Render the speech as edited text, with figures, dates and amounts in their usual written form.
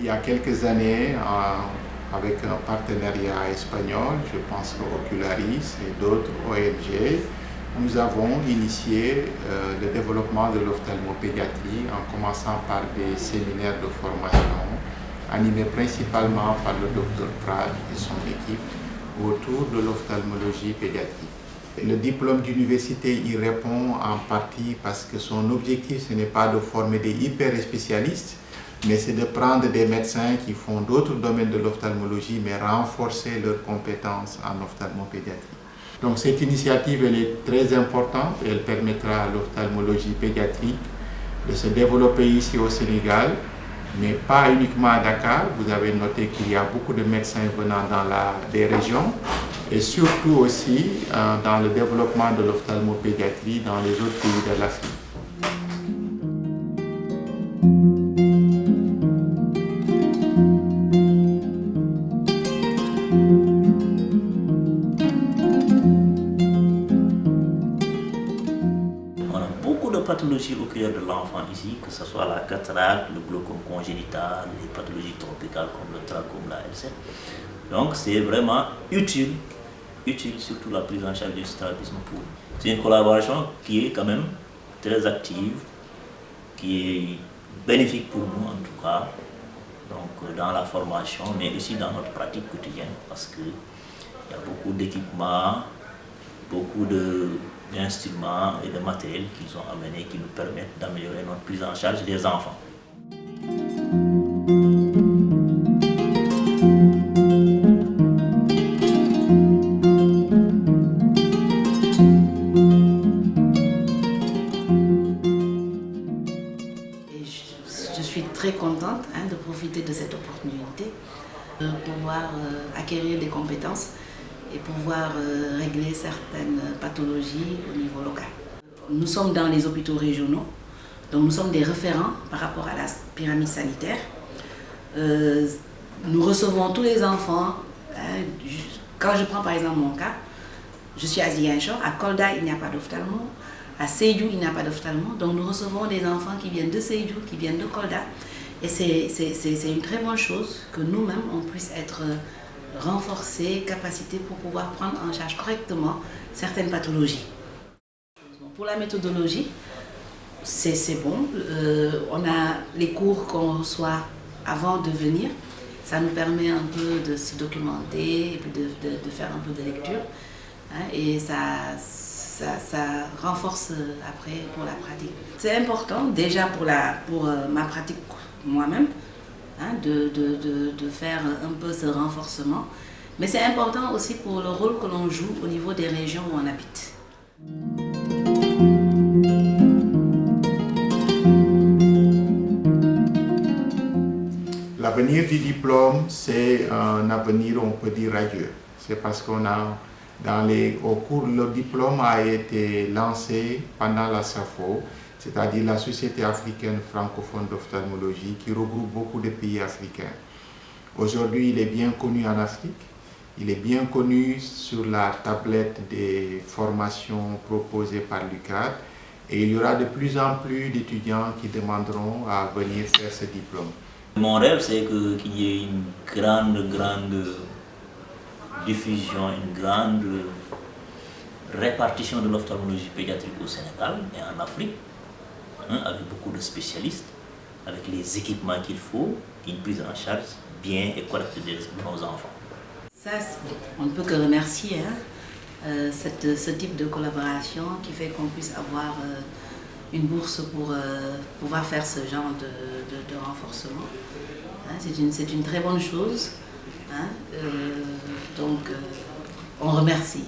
il y a quelques années, avec un partenariat espagnol, je pense qu'Ocularis et d'autres ONG, nous avons initié le développement de l'ophtalmopédiatrie en commençant par des séminaires de formation animés principalement par le Dr Prad et son équipe autour de l'ophtalmologie pédiatrique. Le diplôme d'université y répond en partie parce que son objectif, ce n'est pas de former des hyper spécialistes, mais c'est de prendre des médecins qui font d'autres domaines de l'ophtalmologie, mais renforcer leurs compétences en ophtalmopédiatrie. Donc cette initiative, elle est très importante et elle permettra à l'ophtalmologie pédiatrique de se développer ici au Sénégal, mais pas uniquement à Dakar. Vous avez noté qu'il y a beaucoup de médecins venant des régions et surtout aussi dans le développement de l'ophtalmopédiatrie dans les autres pays de l'Afrique. Pathologies oculaires de l'enfant ici, que ce soit la cataracte, le glaucome congénital, les pathologies tropicales comme le trachome, la L7. Donc c'est vraiment utile, surtout la prise en charge du strabisme pour nous. C'est une collaboration qui est quand même très active, qui est bénéfique pour nous en tout cas, donc dans la formation, mais aussi dans notre pratique quotidienne, parce qu'il y a beaucoup d'équipements, beaucoup d'instruments et de matériel qu'ils ont amenés qui nous permettent d'améliorer notre prise en charge des enfants. Je suis très contente de profiter de cette opportunité, de pouvoir acquérir des compétences et pouvoir régler certaines pathologies au niveau local. Nous sommes dans les hôpitaux régionaux, donc nous sommes des référents par rapport à la pyramide sanitaire. Nous recevons tous les enfants. Quand je prends par exemple mon cas, je suis à Ziguinchor, à Kolda il n'y a pas d'ophtalmo, à Sédhiou il n'y a pas d'ophtalmo, donc nous recevons des enfants qui viennent de Sédhiou, qui viennent de Kolda, et c'est une très bonne chose que nous-mêmes on puisse être renforcer capacité pour pouvoir prendre en charge correctement certaines pathologies. Pour la méthodologie, c'est bon. On a les cours qu'on reçoit avant de venir. Ça nous permet un peu de se documenter et puis de faire un peu de lecture. Et ça renforce après pour la pratique. C'est important déjà pour ma pratique moi-même. De faire un peu ce renforcement. Mais c'est important aussi pour le rôle que l'on joue au niveau des régions où on habite. L'avenir du diplôme, c'est un avenir, on peut dire, radieux. C'est parce qu'on a, au cours, le diplôme a été lancé pendant la SAFO, c'est-à-dire la Société africaine francophone d'ophtalmologie qui regroupe beaucoup de pays africains. Aujourd'hui, il est bien connu en Afrique, il est bien connu sur la tablette des formations proposées par l'UCAD et il y aura de plus en plus d'étudiants qui demanderont à venir faire ce diplôme. Mon rêve, c'est qu'il y ait une grande diffusion, une grande répartition de l'ophtalmologie pédiatrique au Sénégal et en Afrique, avec beaucoup de spécialistes, avec les équipements qu'il faut, une prise en charge bien et correcte de nos enfants. Ça, on ne peut que remercier ce type de collaboration qui fait qu'on puisse avoir une bourse pour pouvoir faire ce genre de renforcement. C'est une très bonne chose. Donc, on remercie.